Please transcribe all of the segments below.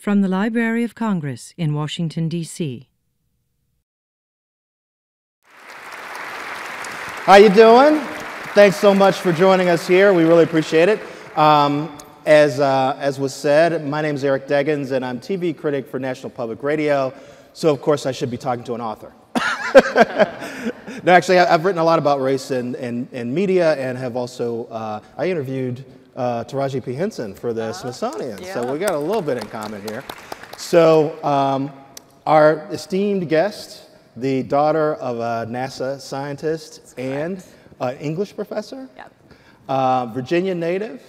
From the Library of Congress in Washington, D.C. How you doing? Thanks so much for joining us here. We really appreciate it. As was said, my name is Eric Deggans, and I'm TV critic for National Public Radio. So, of course, I should be talking to an author. No, actually, I've written a lot about race and media, and have also, I interviewed Taraji P. Henson for the Smithsonian. Yeah. So we got a little bit in common here. So our esteemed guest, the daughter of a NASA scientist and an English professor, Virginia native.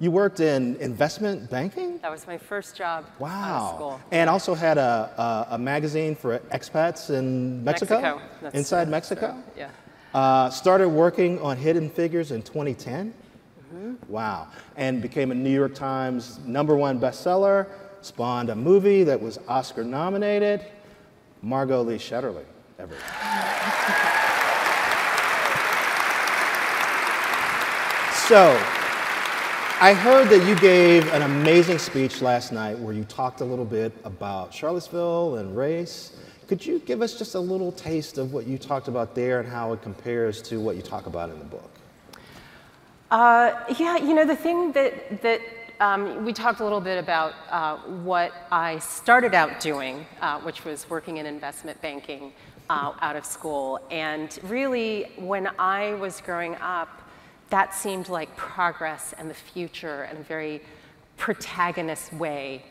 You worked in investment banking? That was my first job Wow. out of school. And also had a magazine for expats in Mexico? That's Inside Mexico? Yeah. Started working on Hidden Figures in 2010? Wow. And became a New York Times #1 bestseller, spawned a movie that was Oscar nominated, Margot Lee Shetterly, everyone. So, I heard that you gave an amazing speech last night where you talked a little bit about Charlottesville and race. Could you give us just a little taste of what you talked about there and how it compares to what you talk about in the book? Yeah, you know, the thing that we talked a little bit about what I started out doing, which was working in investment banking out of school. And really, when I was growing up, that seemed like progress and the future in a very protagonist way,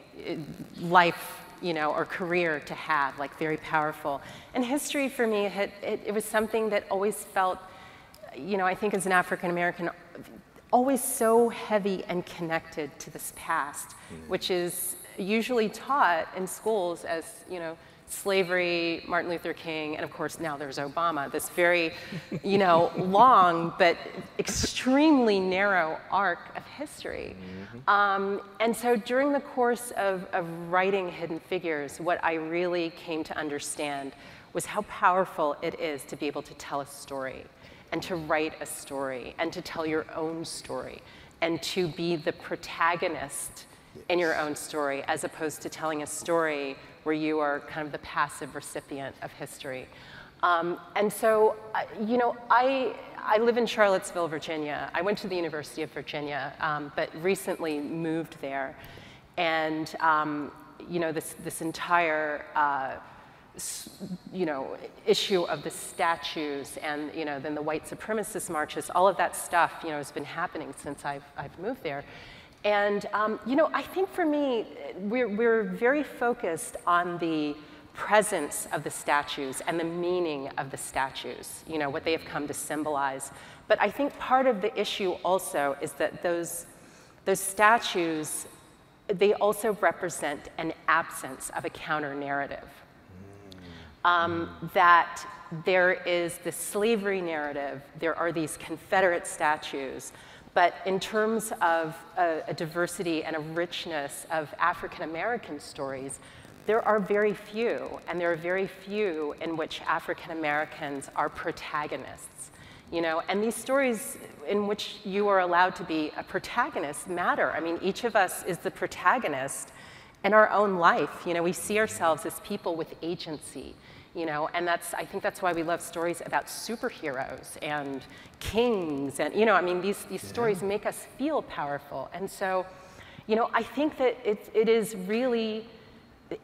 life, you know, or career to have, like very powerful. And history for me, it was something that always felt, you know, I think as an African American, always so heavy and connected to this past, which is usually taught in schools as, you know, slavery, Martin Luther King, and of course now there's Obama, this very, you know, long but extremely narrow arc of history. And so during the course of writing Hidden Figures, what I really came to understand was how powerful it is to be able to tell a story, and to write a story, and to tell your own story, and to be the protagonist in your own story, as opposed to telling a story where you are kind of the passive recipient of history. And so, you know, I live in Charlottesville, Virginia. I went to the University of Virginia, but recently moved there. And, you know, this entire, you know, issue of the statues and, you know, then the white supremacist marches, all of that stuff, you know, has been happening since I've moved there. And, you know, I think for me, we're very focused on the presence of the statues and the meaning of the statues, you know, what they have come to symbolize. But I think part of the issue also is that those statues, they also represent an absence of a counter-narrative. That there is the slavery narrative, there are these Confederate statues, but in terms of a diversity and a richness of African American stories, there are very few, and there are very few in which African Americans are protagonists, you know, and these stories in which you are allowed to be a protagonist matter. I mean, each of us is the protagonist in our own life. You know, we see ourselves as people with agency, you know, and I think that's why we love stories about superheroes and kings, and, you know, I mean, these stories make us feel powerful. And so, you know, I think that it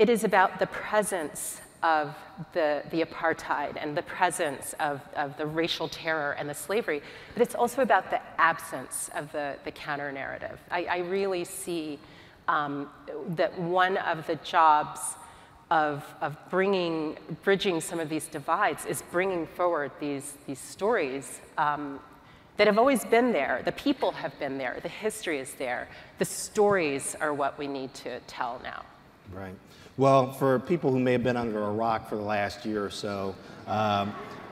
is about the presence of the apartheid and the presence of the racial terror and the slavery, but it's also about the absence of the counter-narrative. I really see that one of the jobs of bridging some of these divides is bringing forward these stories that have always been there. The people have been there. The history is there. The stories are what we need to tell now. Right. Well, for people who may have been under a rock for the last year or so,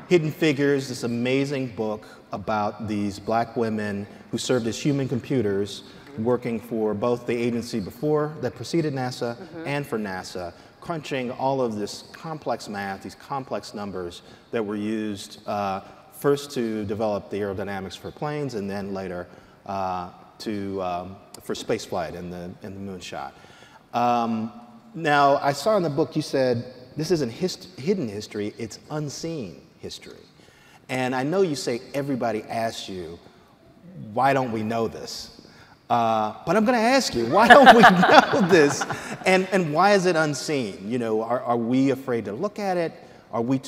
Hidden Figures, this amazing book about these black women who served as human computers, working for both the agency that preceded NASA and for NASA, crunching all of this complex math, these complex numbers that were used first to develop the aerodynamics for planes, and then later for spaceflight and the moonshot. Now, I saw in the book you said this isn't hidden history, it's unseen history. And I know you say everybody asks you, why don't we know this? But I'm going to ask you, why don't we know this? And why is it unseen? You know, are we afraid to look at it? Were we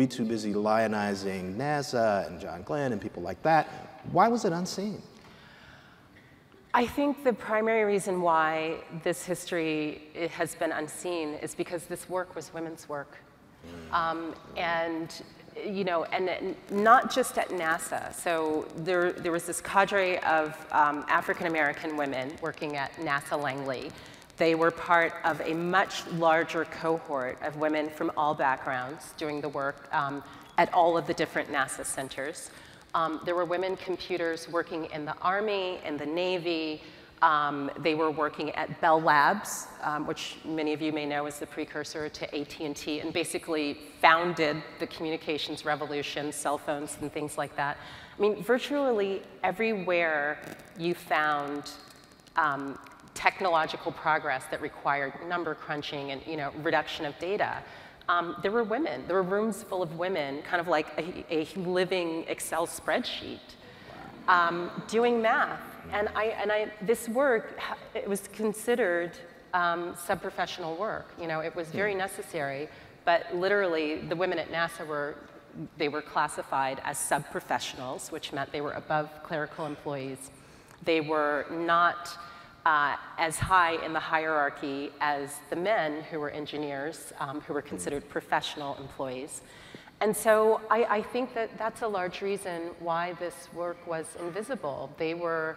too busy lionizing NASA and John Glenn and people like that? Why was it unseen? I think the primary reason why this history has been unseen is because this work was women's work. And you know, and not just at NASA. So there was this cadre of African-American women working at NASA Langley. They were part of a much larger cohort of women from all backgrounds doing the work at all of the different NASA centers. There were women computers working in the Army, in the Navy. They were working at Bell Labs, which many of you may know is the precursor to AT&T, and basically founded the communications revolution, cell phones and things like that. I mean, virtually everywhere you found technological progress that required number crunching and, you know, reduction of data, there were women. There were rooms full of women, kind of like a living Excel spreadsheet, doing math. And this work, it was considered sub-professional work. You know, it was very necessary, but literally the women at NASA were classified as sub-professionals, which meant they were above clerical employees. They were not as high in the hierarchy as the men who were engineers, who were considered professional employees. And so I think that that's a large reason why this work was invisible. They were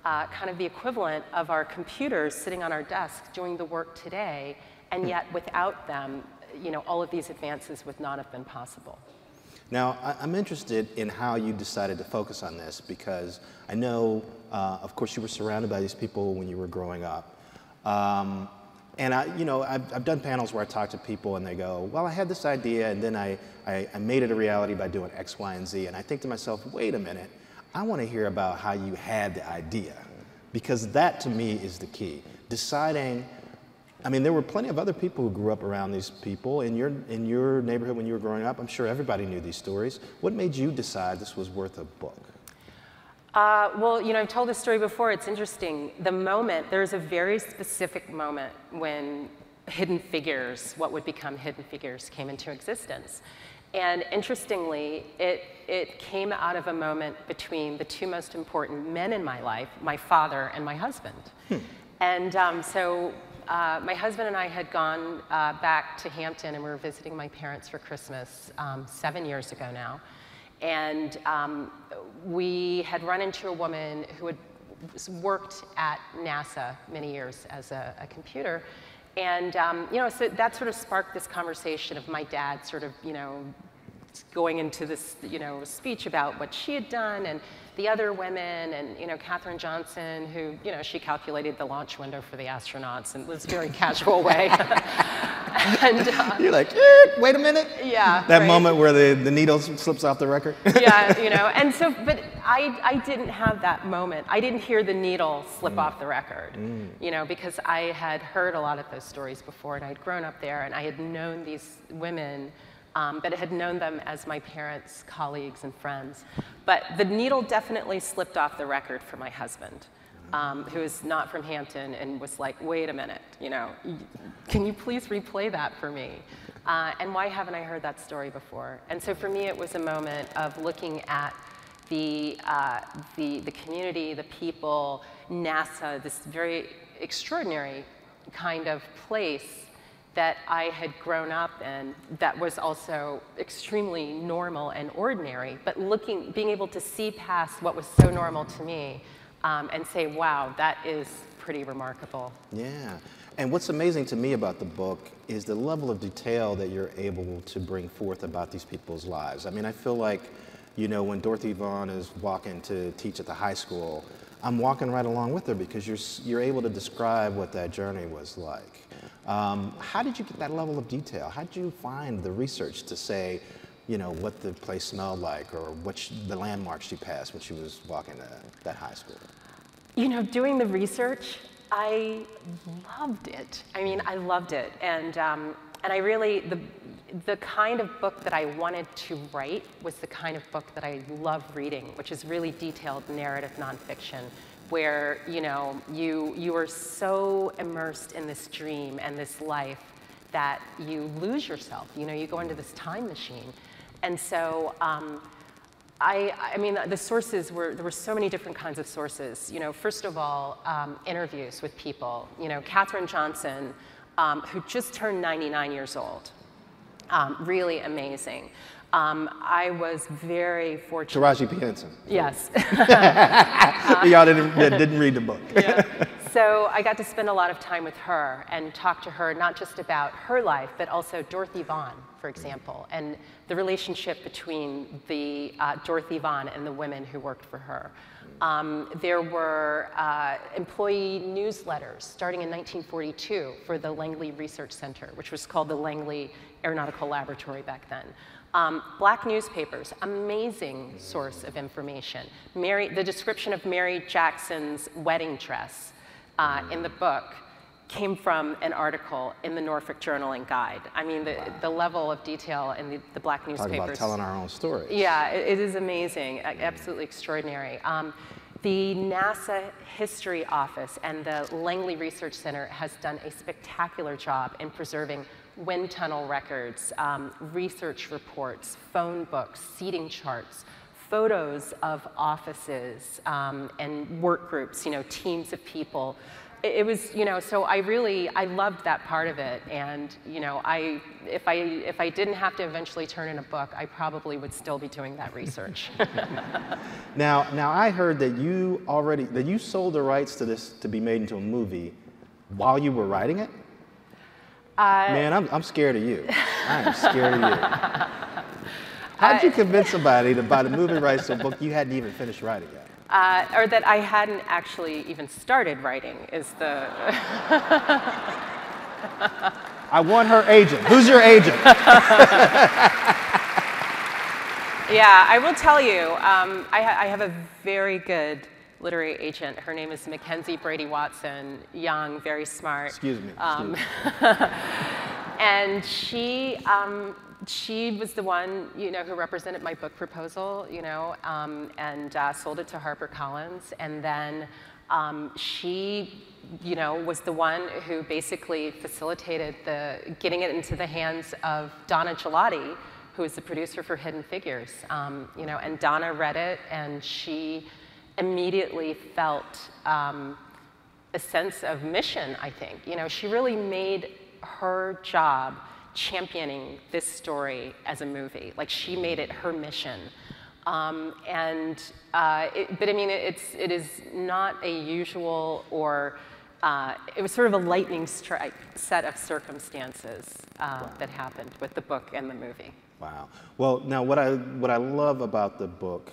kind of the equivalent of our computers sitting on our desk doing the work today, and yet without them, you know, all of these advances would not have been possible. Now, I'm interested in how you decided to focus on this, because I know, of course, you were surrounded by these people when you were growing up. And I've done panels where I talk to people and they go, well, I had this idea and then I made it a reality by doing X, Y, and Z. And I think to myself, wait a minute, I want to hear about how you had the idea, because that to me is the key. Deciding, I mean, there were plenty of other people who grew up around these people in your neighborhood when you were growing up. I'm sure everybody knew these stories. What made you decide this was worth a book? Well, you know, I've told this story before. It's interesting. The moment, there's a very specific moment when Hidden Figures, what would become Hidden Figures, came into existence. And interestingly, it came out of a moment between the two most important men in my life, my father and my husband. And so my husband and I had gone back to Hampton, and we were visiting my parents for Christmas 7 years ago now. And we had run into a woman who had worked at NASA many years as a computer. And you know, so that sort of sparked this conversation of my dad sort of, you know, going into this, you know, speech about what she had done and the other women, and, you know, Katherine Johnson, who, you know, she calculated the launch window for the astronauts in this very casual way. And, you're like, wait a minute. Yeah. That right? moment where the needle slips off the record. Yeah, you know, and so, but I didn't have that moment. I didn't hear the needle slip off the record, you know, because I had heard a lot of those stories before, and I had grown up there, and I had known these women, but I had known them as my parents' colleagues and friends. But the needle definitely slipped off the record for my husband, who is not from Hampton, and was like, wait a minute, you know, can you please replay that for me? And why haven't I heard that story before? And so for me, it was a moment of looking at the community, the people, NASA, this very extraordinary kind of place that I had grown up in, that was also extremely normal and ordinary, but being able to see past what was so normal to me and say, wow, that is pretty remarkable. Yeah, and what's amazing to me about the book is the level of detail that you're able to bring forth about these people's lives. I mean, I feel like, you know, when Dorothy Vaughan is walking to teach at the high school, I'm walking right along with her, because you're able to describe what that journey was like. How did you get that level of detail? How did you find the research to say, you know, what the place smelled like, or the landmarks she passed when she was walking to that high school? You know, doing the research I loved it. I mean, I loved it, and I really the kind of book that I wanted to write was the kind of book that I love reading, which is really detailed narrative nonfiction, where you are so immersed in this dream and this life that you lose yourself. You go into this time machine, and so. I mean, the sources there were so many different kinds of sources. First of all, interviews with people. Katherine Johnson, who just turned 99 years old. Really amazing. I was very fortunate. Taraji P. Henson. Yes. Y'all didn't read the book. Yeah. So I got to spend a lot of time with her and talk to her not just about her life, but also Dorothy Vaughan, for example, and the relationship between the Dorothy Vaughan and the women who worked for her. There were employee newsletters starting in 1942 for the Langley Research Center, which was called the Langley Aeronautical Laboratory back then. Black newspapers, amazing source of information. The description of Mary Jackson's wedding dress in the book came from an article in the Norfolk Journal and Guide. I mean, the level of detail in the black newspapers. Talk about telling our own stories. Yeah, it is amazing, absolutely extraordinary. The NASA History Office and the Langley Research Center has done a spectacular job in preserving wind tunnel records, research reports, phone books, seating charts, photos of offices and work groups, teams of people. It was, so I loved that part of it, and if I didn't have to eventually turn in a book, I probably would still be doing that research. Now I heard that you sold the rights to this to be made into a movie while you were writing it. Man, I'm scared of you. I am scared of you. How did you convince somebody to buy the movie rights to a book you hadn't even finished writing yet? Or that I hadn't actually even started writing is the... I want her agent. Who's your agent? Yeah, I will tell you, I have a very good literary agent. Her name is Mackenzie Brady Watson, young, very smart. Excuse me. And she was the one, who represented my book proposal, and sold it to HarperCollins. And then she, was the one who basically facilitated getting it into the hands of Donna Gelati, who is the producer for Hidden Figures. And Donna read it, and she immediately felt a sense of mission, I think. She really made her job championing this story as a movie. Like, she made it her mission. But I mean, it is not a usual or, it was sort of a lightning strike set of circumstances that happened with the book and the movie. Wow. Well, now what I love about the book,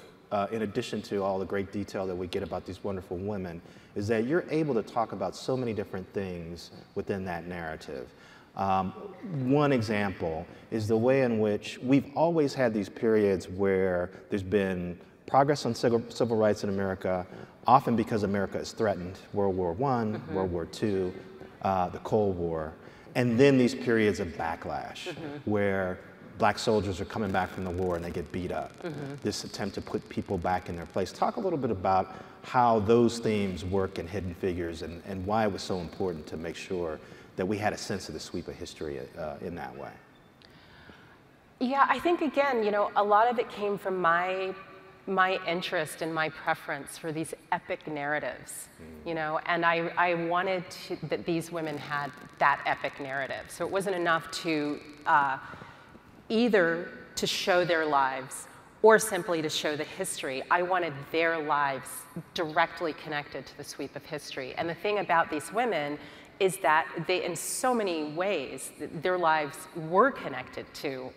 in addition to all the great detail that we get about these wonderful women, is that you're able to talk about so many different things within that narrative. One example is the way in which we've always had these periods where there's been progress on civil rights in America, often because America is threatened. World War I, World War II, the Cold War, and then these periods of backlash where black soldiers are coming back from the war and they get beat up. This attempt to put people back in their place. Talk a little bit about how those themes work in Hidden Figures and why it was so important to make sure that we had a sense of the sweep of history in that way. Yeah, I think, again, a lot of it came from my interest and my preference for these epic narratives, and I wanted that these women had that epic narrative. So it wasn't enough to either to show their lives or simply to show the history. I wanted their lives directly connected to the sweep of history. And the thing about these women is that they, in so many ways, their lives were connected to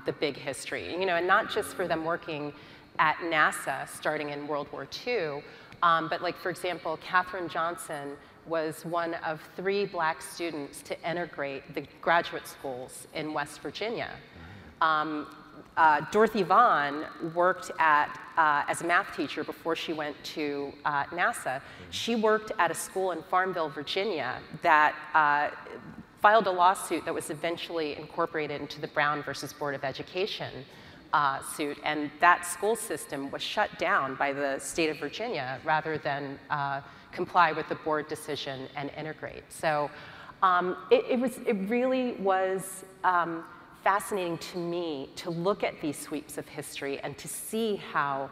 the big history, and not just for them working at NASA starting in World War II, but like, for example, Katherine Johnson was one of 3 black students to integrate the graduate schools in West Virginia. Dorothy Vaughan worked as a math teacher before she went to NASA. She worked at a school in Farmville, Virginia that filed a lawsuit that was eventually incorporated into the Brown versus Board of Education suit. And that school system was shut down by the state of Virginia rather than comply with the board decision and integrate. So it really was fascinating to me to look at these sweeps of history and to see how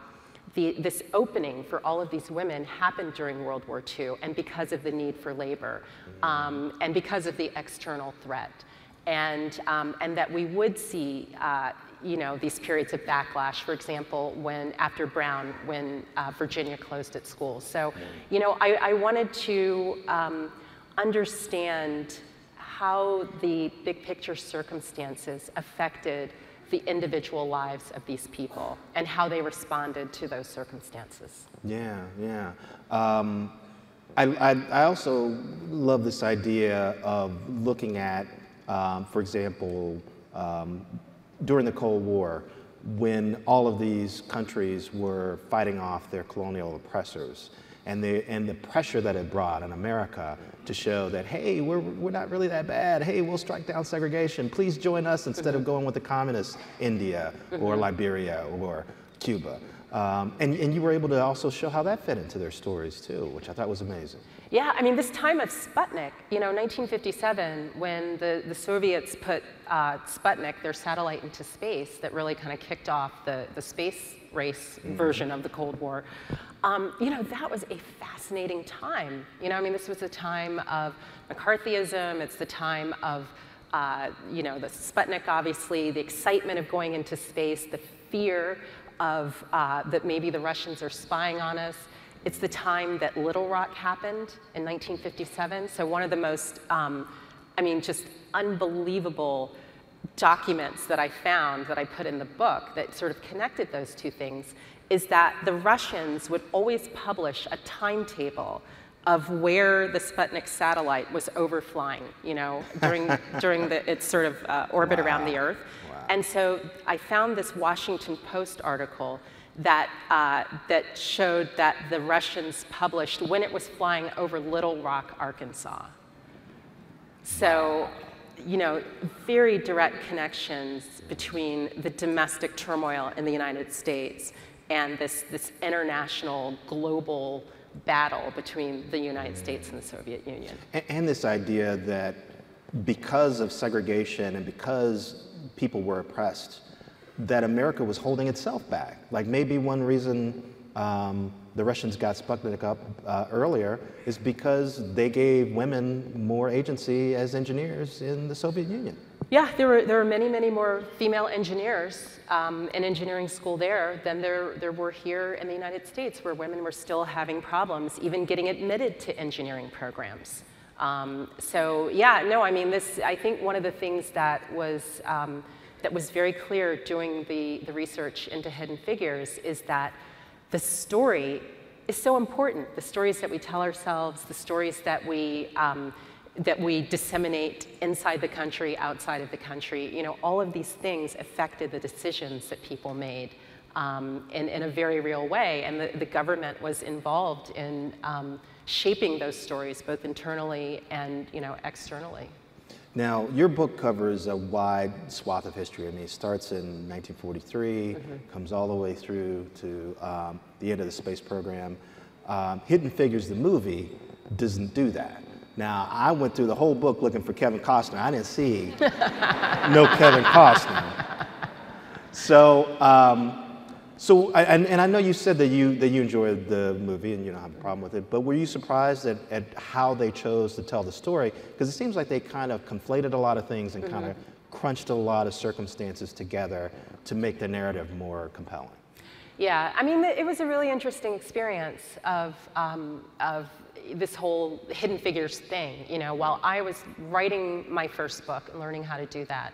this opening for all of these women happened during World War II and because of the need for labor and because of the external threat. And that we would see these periods of backlash, for example, after Brown, when Virginia closed its schools. So I wanted to understand how the big picture circumstances affected the individual lives of these people and how they responded to those circumstances. Yeah, yeah. I also love this idea of looking at, for example, during the Cold War, when all of these countries were fighting off their colonial oppressors, and the pressure that it brought on America to show that, hey, we're not really that bad. Hey, we'll strike down segregation. Please join us instead of going with the communist India or Liberia or Cuba. And you were able to also show how that fit into their stories too, which I thought was amazing. Yeah, I mean, this time of Sputnik, 1957, when the Soviets put Sputnik, their satellite, into space, that really kind of kicked off the space race version of the Cold War. That was a fascinating time. I mean, this was a time of McCarthyism. It's the time of, the Sputnik, obviously, the excitement of going into space, the fear of that maybe the Russians are spying on us. It's the time that Little Rock happened in 1957. So one of the most, just unbelievable documents that I found that I put in the book that sort of connected those two things is that the Russians would always publish a timetable of where the Sputnik satellite was overflying, during its sort of orbit around the Earth. Wow. And so I found this Washington Post article that showed that the Russians published when it was flying over Little Rock, Arkansas. So, very direct connections between the domestic turmoil in the United States and this international global battle between the United States and the Soviet Union. And this idea that because of segregation and because people were oppressed, that America was holding itself back. Like maybe one reason the Russians got Sputnik up earlier is because they gave women more agency as engineers in the Soviet Union. Yeah, there were many, many more female engineers in engineering school there than there were here in the United States, where women were still having problems even getting admitted to engineering programs. So yeah, no, I mean, I think one of the things that was very clear doing the research into Hidden Figures is that the story is so important. The stories that we tell ourselves, the stories that we disseminate inside the country, outside of the country, all of these things affected the decisions that people made in a very real way. And the government was involved in shaping those stories, both internally and externally. Now, your book covers a wide swath of history. I mean, it starts in 1943, comes all the way through to the end of the space program. Hidden Figures, the movie, doesn't do that. Now, I went through the whole book looking for Kevin Costner. I didn't see no Kevin Costner. So, and I know you said that you enjoyed the movie and you don't have a problem with it, but were you surprised at how they chose to tell the story? Because it seems like they kind of conflated a lot of things and kind of crunched a lot of circumstances together to make the narrative more compelling. Yeah, I mean, it was a really interesting experience of this whole Hidden Figures thing. While I was writing my first book and learning how to do that.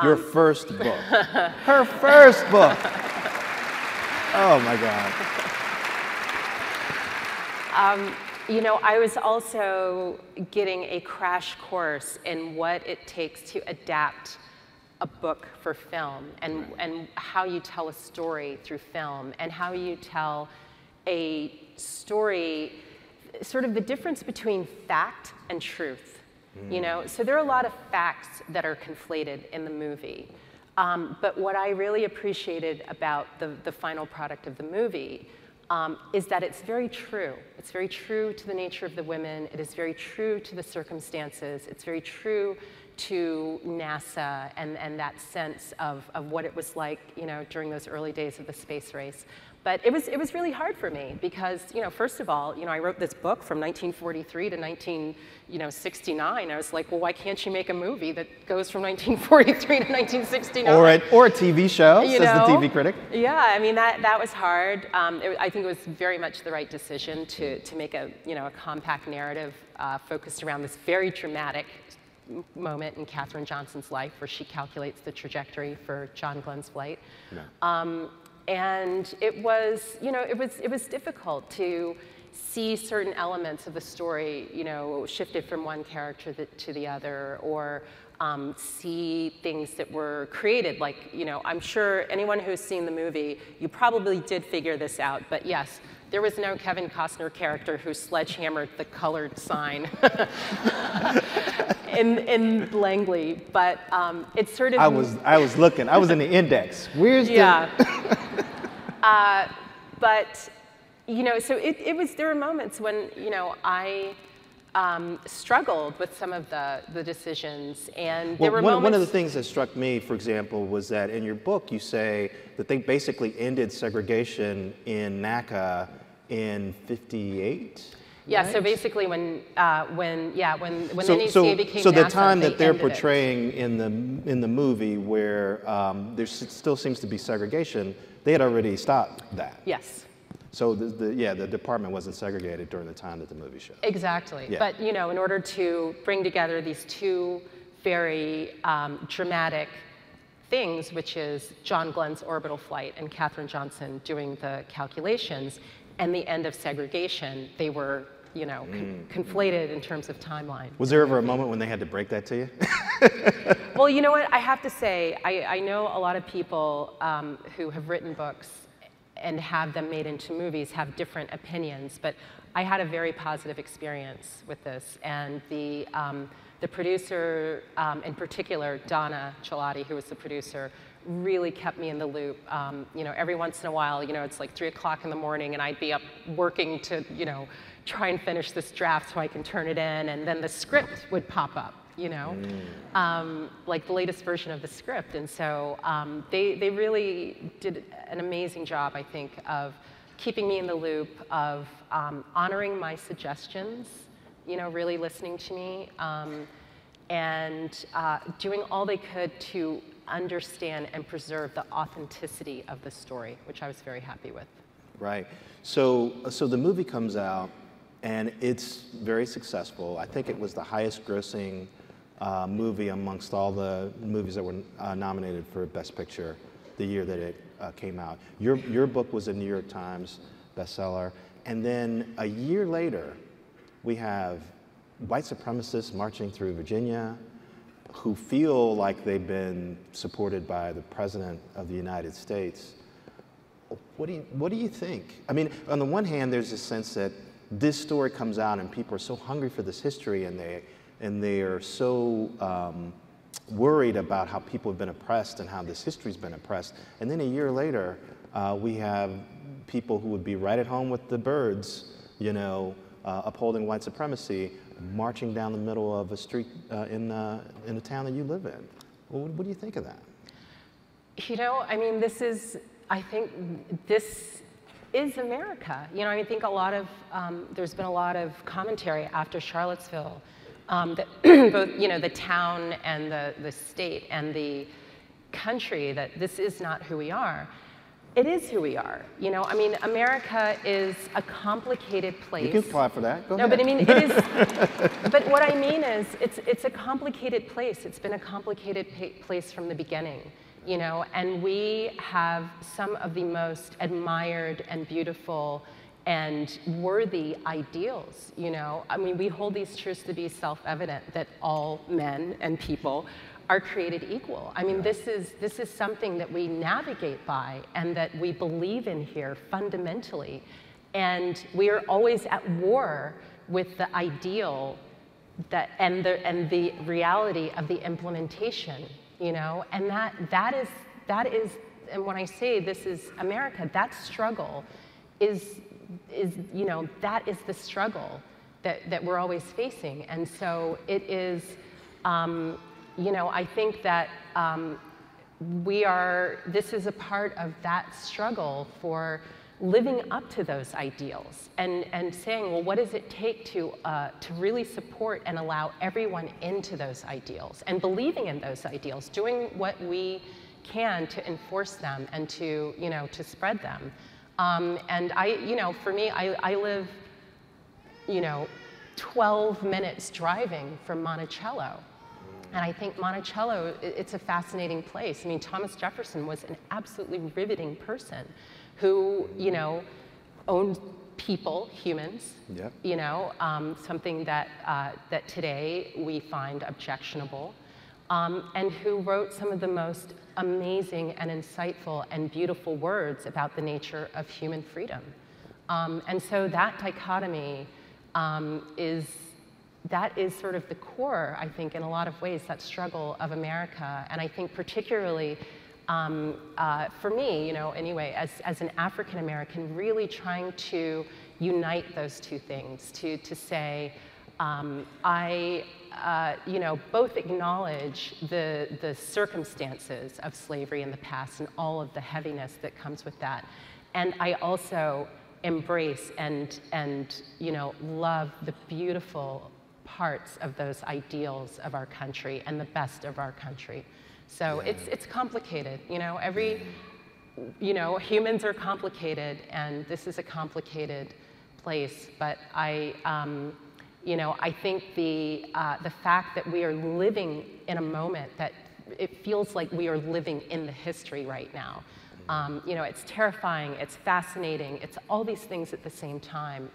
Your first book. Her first book. Oh my God. I was also getting a crash course in what it takes to adapt a book for film, and how you tell a story through film, and how you tell a story, sort of the difference between fact and truth. You know, so there are a lot of facts that are conflated in the movie. But what I really appreciated about the final product of the movie is that it's very true. It's very true to the nature of the women. It is very true to the circumstances. It's very true to NASA and that sense of what it was like, you know, during those early days of the space race. But it was really hard for me because, you know, first of all, you know, I wrote this book from 1943 to 1969. I was like, well, why can't you make a movie that goes from 1943 to 1969? Or a TV show, says the TV critic. Yeah, I mean, that was hard. I think it was very much the right decision to make a, you know, a compact narrative focused around this very dramatic moment in Katherine Johnson's life where she calculates the trajectory for John Glenn's flight. Yeah. And it was, you know, it was difficult to see certain elements of the story, you know, shifted from one character to the other, or see things that were created. Like, you know, I'm sure anyone who's seen the movie, you probably did figure this out, but yes, there was no Kevin Costner character who sledgehammered the colored sign in Langley, but it's sort of... I was looking. I was in the index. Where's the... But, you know, so there were moments when, you know, I struggled with some of the decisions, and there were moments... One of the things that struck me, for example, was that in your book you say that they basically ended segregation in NACA in '58. Yeah, right? So basically when NACA became so the NASA, time that they're ended portraying in the movie where there still seems to be segregation, they had already stopped that. Yes. So the department wasn't segregated during the time that the movie showed. Exactly. Yeah. But, you know, in order to bring together these two very dramatic things, which is John Glenn's orbital flight and Katherine Johnson doing the calculations, and the end of segregation, they were, you know, conflated in terms of timeline. Was there ever a moment when they had to break that to you? Well, you know what? I have to say, I know a lot of people who have written books and have them made into movies have different opinions, but I had a very positive experience with this, and the producer, in particular, Donna Chilati, who was the producer, really kept me in the loop. You know, every once in a while, you know, it's like 3 o'clock in the morning and I'd be up working to, you know, try and finish this draft so I can turn it in, and then the script would pop up, you know, like the latest version of the script. And so they really did an amazing job, I think, of keeping me in the loop, of honoring my suggestions, you know, really listening to me, and doing all they could to understand and preserve the authenticity of the story, which I was very happy with. Right. So the movie comes out, and it's very successful. I think it was the highest grossing movie amongst all the movies that were nominated for Best Picture the year that it came out. Your book was a New York Times bestseller. And then a year later, we have white supremacists marching through Virginia who feel like they've been supported by the President of the United States. What do you think? I mean, on the one hand, there's this sense that this story comes out and people are so hungry for this history, and they are so worried about how people have been oppressed and how this history's been oppressed. And then a year later, we have people who would be right at home with the birds, you know, upholding white supremacy, marching down the middle of a street in the town that you live in. Well, what do you think of that? You know, I mean, I think this is America. You know, I think there's been a lot of commentary after Charlottesville that both, you know, the town and the state and the country, that this is not who we are. It is who we are. You know, I mean, America is a complicated place. You can apply for that. Go ahead. No, but I mean, it is. But what I mean is, it's a complicated place. It's been a complicated place from the beginning. You know, and we have some of the most admired and beautiful and worthy ideals, you know? I mean, we hold these truths to be self-evident, that all men and people are created equal. I mean, this is something that we navigate by and that we believe in here fundamentally. And we are always at war with the ideal that, and the reality of the implementation, you know? And that is, and when I say this is America, that struggle is, you know, that is the struggle that we're always facing. And so it is, you know, I think that this is a part of that struggle for living up to those ideals and saying, well, what does it take to really support and allow everyone into those ideals and believing in those ideals, doing what we can to enforce them and to, you know, to spread them. And you know, for me, I live, you know, 12 minutes driving from Monticello. And I think Monticello, it's a fascinating place. I mean, Thomas Jefferson was an absolutely riveting person who, you know, owned people, humans, yep. You know, something that, that today we find objectionable, and who wrote some of the most amazing and insightful and beautiful words about the nature of human freedom. And so that dichotomy that is sort of the core, I think, in a lot of ways, that struggle of America. And I think particularly for me, you know, anyway, as an African American, really trying to unite those two things, to say, I, you know, both acknowledge the circumstances of slavery in the past and all of the heaviness that comes with that. And I also embrace and you know, love the beautiful parts of those ideals of our country and the best of our country. So yeah. It's complicated, you know, you know, humans are complicated and this is a complicated place, but you know, I think the fact that we are living in a moment that it feels like we are living in the history right now. You know, it's terrifying, it's fascinating, it's all these things at the same time.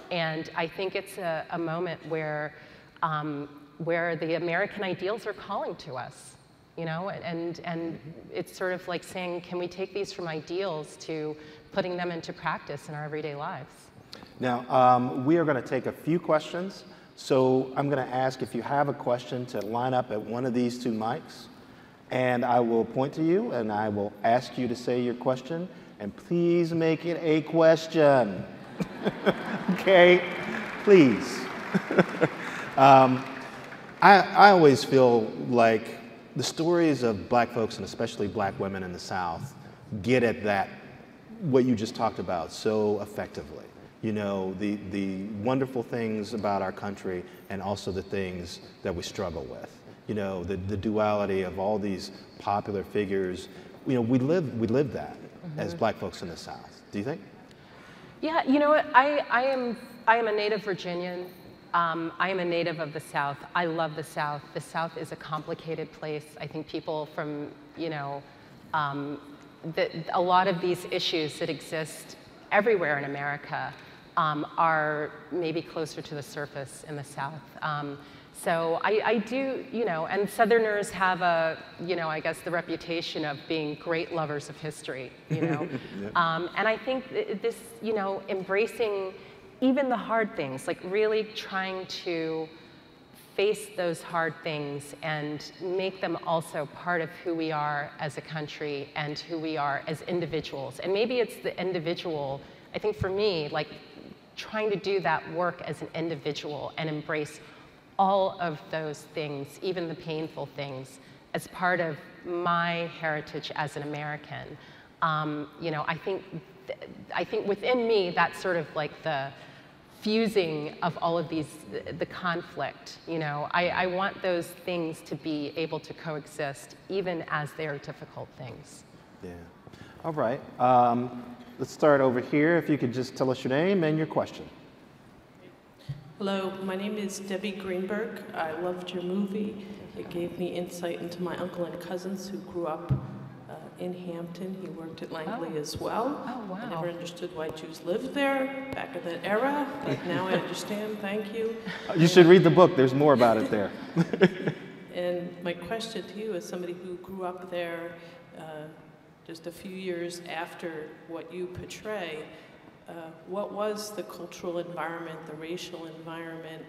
And I think it's a moment where the American ideals are calling to us, you know, and it's sort of like saying, can we take these from ideals to putting them into practice in our everyday lives? Now, we are going to take a few questions. So I'm going to ask if you have a question to line up at one of these two mics. And I will point to you and I will ask you to say your question. And please make it a question. Okay? Please. I always feel like the stories of black folks and especially black women in the South get at that, what you just talked about so effectively. You know, the wonderful things about our country and also the things that we struggle with. You know, the duality of all these popular figures. You know, we live that as black folks in the South. Do you think? Yeah, you know what? I am a native Virginian. I am a native of the South. I love the South. The South is a complicated place. I think people from, you know, a lot of these issues that exist everywhere in America are maybe closer to the surface in the South. So I do, you know, and Southerners have a, you know, I guess the reputation of being great lovers of history, you know. Yeah. And I think this, you know, embracing even the hard things, like really trying to face those hard things and make them also part of who we are as a country and who we are as individuals. And maybe it's the individual, I think for me, like trying to do that work as an individual and embrace all of those things, even the painful things, as part of my heritage as an American. You know, I think within me, that's sort of like the fusing of all of these, the conflict. You know, I want those things to be able to coexist, even as they are difficult things. Yeah. All right. Let's start over here. If you could just tell us your name and your question. Hello, my name is Debbie Greenberg. I loved your movie. It gave me insight into my uncle and cousins who grew up in Hampton. He worked at Langley as well. Oh, wow. I never understood why Jews lived there back in that era, but now I understand. Thank you. You should read the book. There's more about it there. And my question to you, as somebody who grew up there just a few years after what you portray, what was the cultural environment, the racial environment,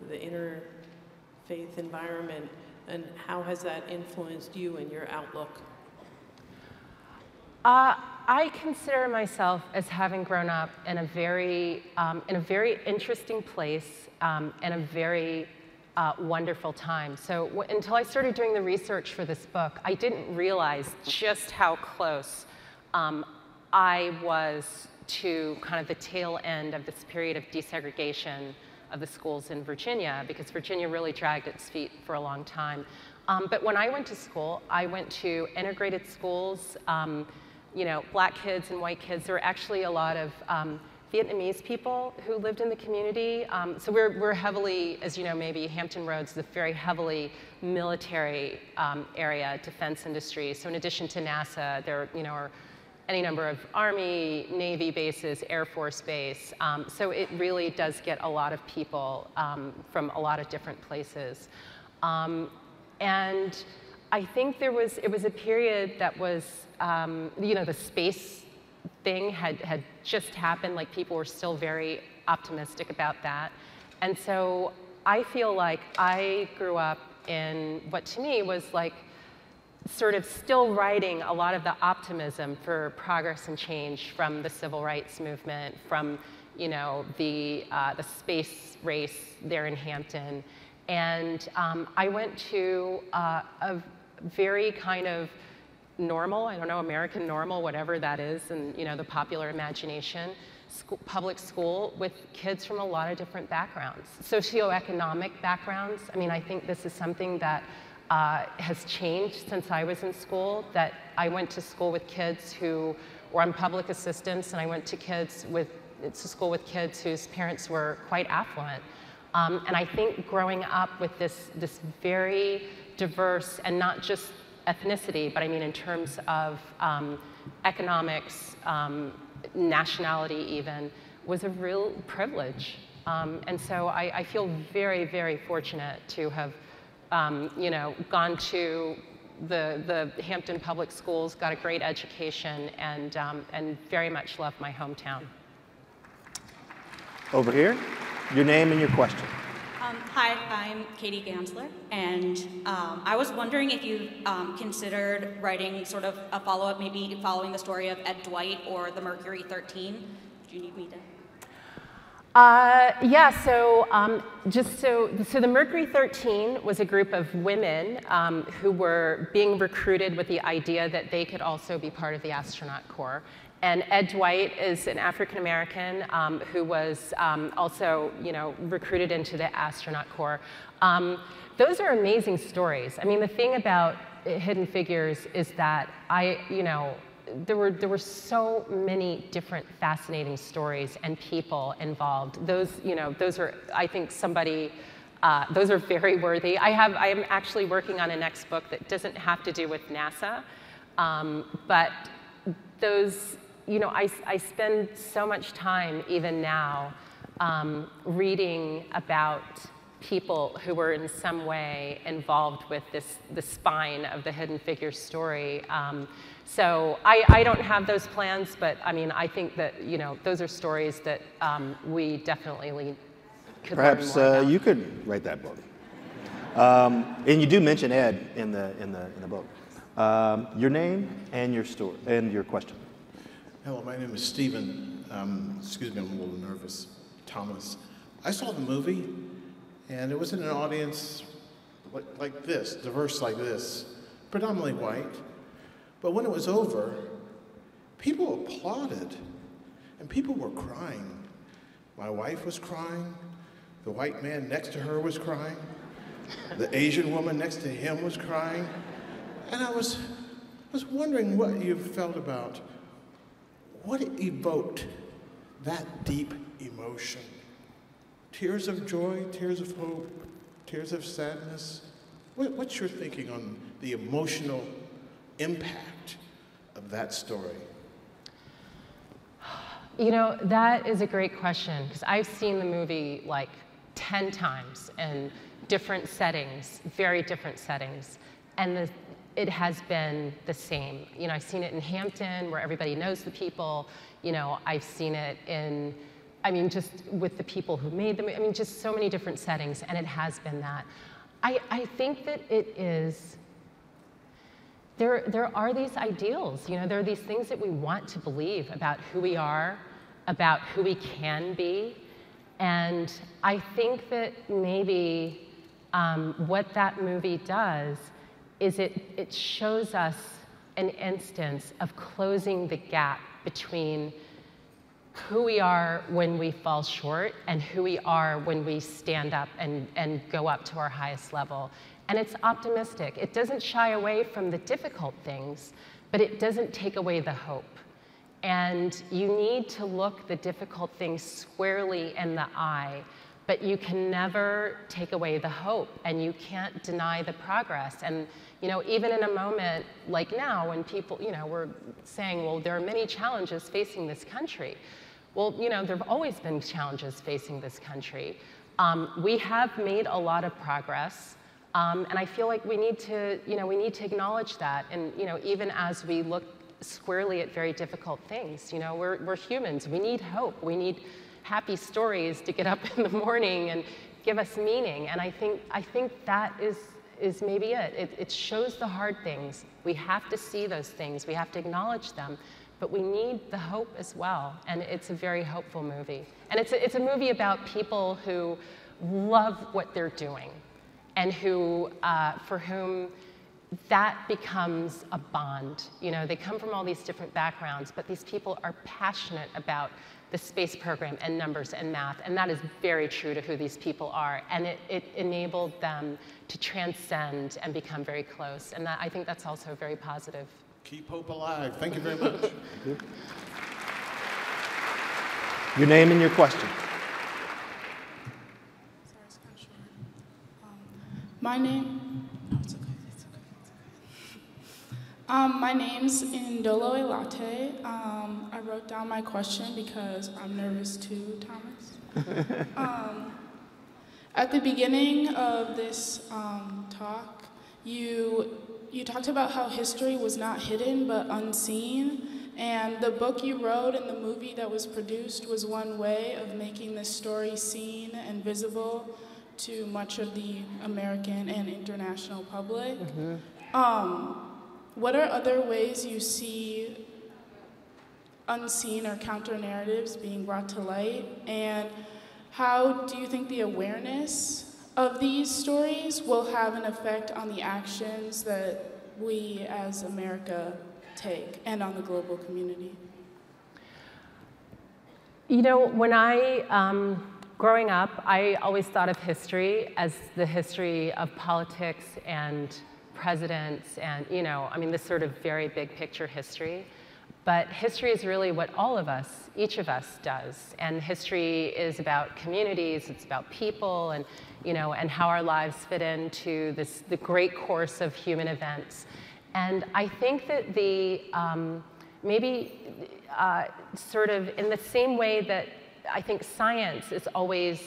the interfaith environment, and how has that influenced you and your outlook? I consider myself as having grown up in a very interesting place and a very wonderful time. So until I started doing the research for this book, I didn't realize just how close I was to kind of the tail end of this period of desegregation of the schools in Virginia, because Virginia really dragged its feet for a long time. But when I went to school, I went to integrated schools, you know, black kids and white kids. There were actually a lot of Vietnamese people who lived in the community. So we're heavily, as you know, maybe Hampton Roads is a very heavily military area, defense industry. So in addition to NASA, there are any number of Army, Navy bases, Air Force Base. So it really does get a lot of people from a lot of different places. And I think it was a period that was, the space thing had just happened, like people were still very optimistic about that. And so I feel like I grew up in what to me was like sort of still riding a lot of the optimism for progress and change from the civil rights movement, from the space race there in Hampton. And I went to a very kind of normal, I don't know, American normal, whatever that is, and the popular imagination, public school with kids from a lot of different backgrounds, socioeconomic backgrounds. I mean, I think this is something that has changed since I was in school, that I went to school with kids who were on public assistance, and I went to school with kids whose parents were quite affluent. And I think growing up with this very diverse, and not just ethnicity, but I mean in terms of economics, nationality even, was a real privilege. And so I feel very, very fortunate to have gone to the Hampton Public Schools, got a great education, and very much love my hometown. Over here, your name and your question. Hi, I'm Katie Gansler, and I was wondering if you considered writing sort of a follow-up, maybe following the story of Ed Dwight or the Mercury 13. Do you need me to? Yeah, so the Mercury 13 was a group of women who were being recruited with the idea that they could also be part of the astronaut corps. And Ed Dwight is an African American who was also, recruited into the astronaut corps. Those are amazing stories. I mean, the thing about Hidden Figures is that there were so many different fascinating stories and people involved. Those are, I think, those are very worthy. I am actually working on a next book that doesn't have to do with NASA, but those, I spend so much time, even now, reading about people who were in some way involved with the spine of the Hidden Figures story. So I don't have those plans, but I mean, I think that those are stories that we definitely could learn more about. Perhaps you could write that book. And you do mention Ed in the book. Your name and your story and your question. Hello, my name is Stephen. Excuse me, I'm a little nervous. Thomas. I saw the movie, and it was in an audience like this, diverse like this, predominantly white. But when it was over, people applauded, and people were crying. My wife was crying. The white man next to her was crying. The Asian woman next to him was crying. And I was wondering what you felt about what evoked that deep emotion. Tears of joy, tears of hope, tears of sadness. What's your thinking on the emotional impact of that story? You know, that is a great question, because I've seen the movie like 10 times in different settings, very different settings, and it has been the same. You know, I've seen it in Hampton, where everybody knows the people. You know, I've seen it in, I mean, just with the people who made the movie. I mean, just so many different settings, and it has been that. I think that it is, there are these ideals, you know, there are these things that we want to believe about who we are, about who we can be, and I think that maybe what that movie does is it shows us an instance of closing the gap between who we are when we fall short and who we are when we stand up and go up to our highest level. And it's optimistic. It doesn't shy away from the difficult things, but it doesn't take away the hope. And you need to look the difficult things squarely in the eye, but you can never take away the hope, and you can't deny the progress. And you know, even in a moment like now, when people, you know, we're saying, well, there are many challenges facing this country. Well, you know, there have always been challenges facing this country. We have made a lot of progress, and I feel like we need to, you know, we need to acknowledge that. And you know, even as we look squarely at very difficult things, you know, we're humans. We need hope. We need happy stories to get up in the morning and give us meaning. And I think that is maybe it. It shows the hard things. We have to see those things. We have to acknowledge them. But we need the hope as well, and it's a very hopeful movie. And it's a movie about people who love what they're doing, and who, for whom that becomes a bond. You know, they come from all these different backgrounds, but these people are passionate about the space program and numbers and math, and that is very true to who these people are. And it enabled them to transcend and become very close, and I think that's also very positive. Keep hope alive. Thank you very much. Your name and your question. Sorry, it's kind of short. My name. No, it's okay. It's okay. It's okay. My name's Indolo Latte. I wrote down my question because I'm nervous too, Thomas. At the beginning of this talk, you talked about how history was not hidden but unseen, and the book you wrote and the movie that was produced was one way of making this story seen and visible to much of the American and international public. What are other ways you see unseen or counter-narratives being brought to light, and how do you think the awareness of these stories will have an effect on the actions that we as America take and on the global community? You know, when growing up, I always thought of history as the history of politics and presidents and, you know, I mean, this sort of very big picture history. But history is really what all of us, each of us does. And history is about communities, it's about people, and, you know, and how our lives fit into the great course of human events. And I think that maybe sort of in the same way that I think science is always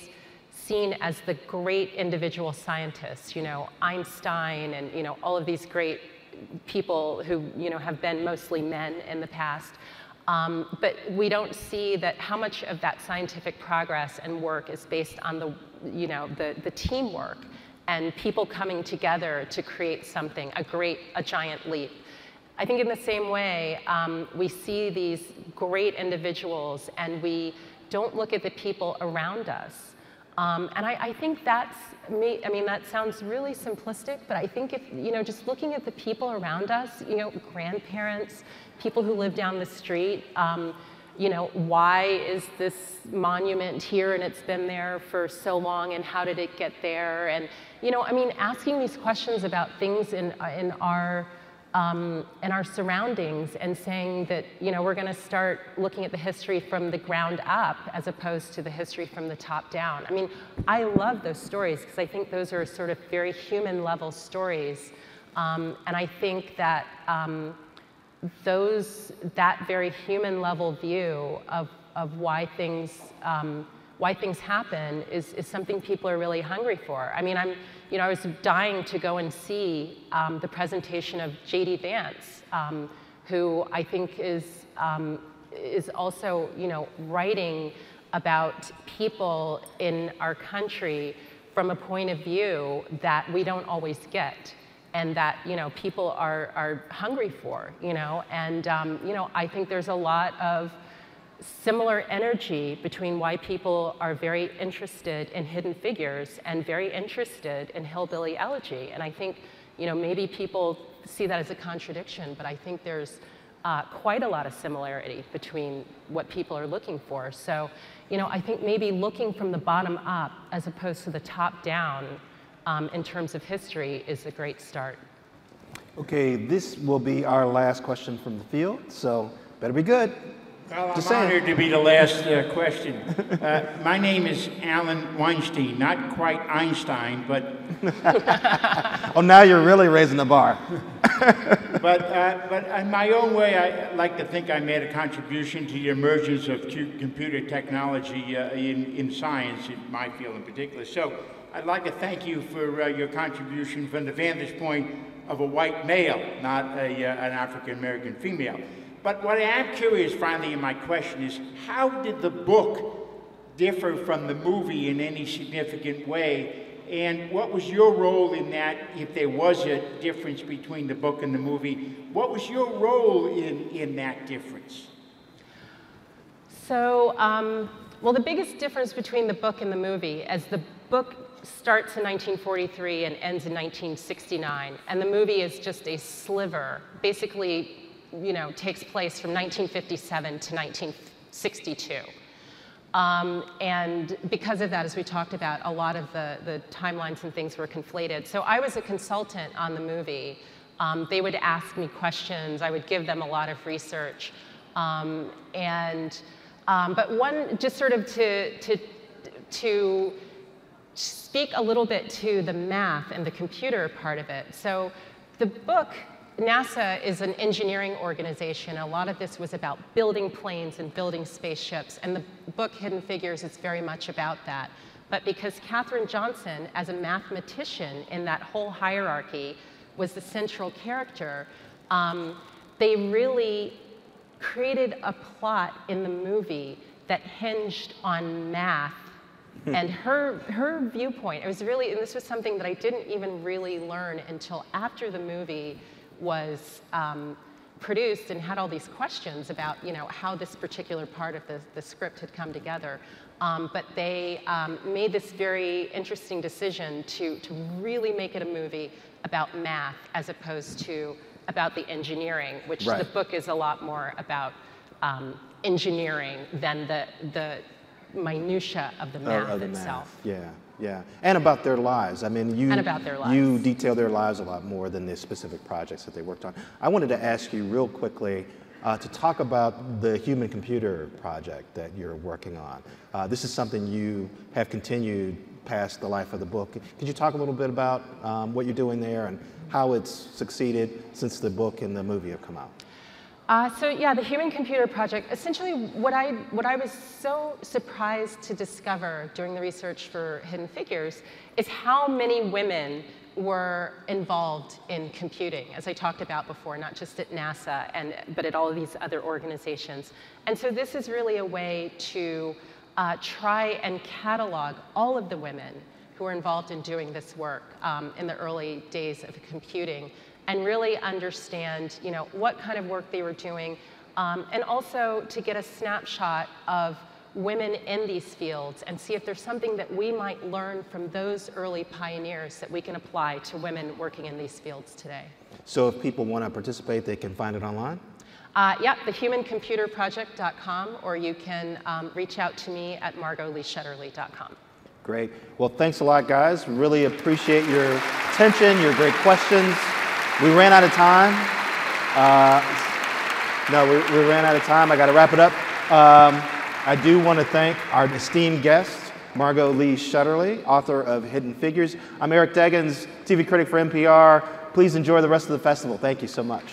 seen as the great individual scientists, you know, Einstein and, you know, all of these great people who, you know, have been mostly men in the past. But we don't see that how much of that scientific progress and work is based on the, you know, the teamwork and people coming together to create something, a giant leap. I think in the same way, we see these great individuals and we don't look at the people around us. And I think that's me. I mean, that sounds really simplistic, but I think if, you know, just looking at the people around us, you know, grandparents, people who live down the street, you know, why is this monument here and it's been there for so long and how did it get there? And, you know, I mean, asking these questions about things in our surroundings and saying that, you know, we're going to start looking at the history from the ground up as opposed to the history from the top down. I mean, I love those stories because I think those are sort of very human level stories And I think that that very human level view of why things happen is something people are really hungry for. I mean, I was dying to go and see the presentation of J.D. Vance, who I think is also, writing about people in our country from a point of view that we don't always get, and that people are hungry for, and I think there's a lot of similar energy between why people are very interested in Hidden Figures and very interested in Hillbilly Elegy. And I think maybe people see that as a contradiction, but I think there's quite a lot of similarity between what people are looking for. So I think maybe looking from the bottom up as opposed to the top down in terms of history is a great start. Okay, this will be our last question from the field, so better be good. Well, I'm honored to be the last question. My name is Alan Weinstein, not quite Einstein, but... Oh, now you're really raising the bar. But in my own way, I like to think I made a contribution to the emergence of computer technology in science, in my field in particular. So I'd like to thank you for your contribution from the vantage point of a white male, not an African-American female. But what I am curious, finally, in my question is, how did the book differ from the movie in any significant way? And what was your role in that, if there was a difference between the book and the movie? What was your role in that difference? So, well, the biggest difference between the book and the movie, as the book starts in 1943 and ends in 1969, and the movie is just a sliver, basically, takes place from 1957 to 1962. And because of that, as we talked about, a lot of the timelines and things were conflated. So I was a consultant on the movie. They would ask me questions. I would give them a lot of research. But one, just sort of to speak a little bit to the math and the computer part of it. So the book, NASA is an engineering organization. A lot of this was about building planes and building spaceships, and the book Hidden Figures is very much about that. But because Katherine Johnson, as a mathematician in that whole hierarchy, was the central character, they really created a plot in the movie that hinged on math. And her viewpoint, it was really, and this was something that I didn't even really learn until after the movie was produced and had all these questions about how this particular part of the script had come together. But they made this very interesting decision to really make it a movie about math as opposed to about the engineering, which the book is a lot more about engineering than the minutia of the math itself. Yeah. Yeah, and about their lives. I mean, you detail their lives a lot more than the specific projects that they worked on. I wanted to ask you real quickly to talk about the human-computer project that you're working on. This is something you have continued past the life of the book. Could you talk a little bit about what you're doing there and how it's succeeded since the book and the movie have come out? So yeah, the Human-Computer Project, essentially what I was so surprised to discover during the research for Hidden Figures is how many women were involved in computing, as I talked about before, not just at NASA, but at all of these other organizations. And so this is really a way to try and catalog all of the women who were involved in doing this work in the early days of computing, and really understand, what kind of work they were doing, and also to get a snapshot of women in these fields and see if there's something that we might learn from those early pioneers that we can apply to women working in these fields today. So if people want to participate, they can find it online? Yeah, thehumancomputerproject.com, or you can reach out to me at margotleeshetterly.com. Great. Well, thanks a lot, guys. Really appreciate your attention, your great questions. We ran out of time. We ran out of time. I got to wrap it up. I do want to thank our esteemed guest, Margot Lee Shetterly, author of Hidden Figures. I'm Eric Deggans, TV critic for NPR. Please enjoy the rest of the festival. Thank you so much.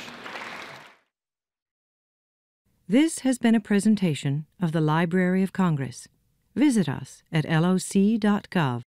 This has been a presentation of the Library of Congress. Visit us at loc.gov.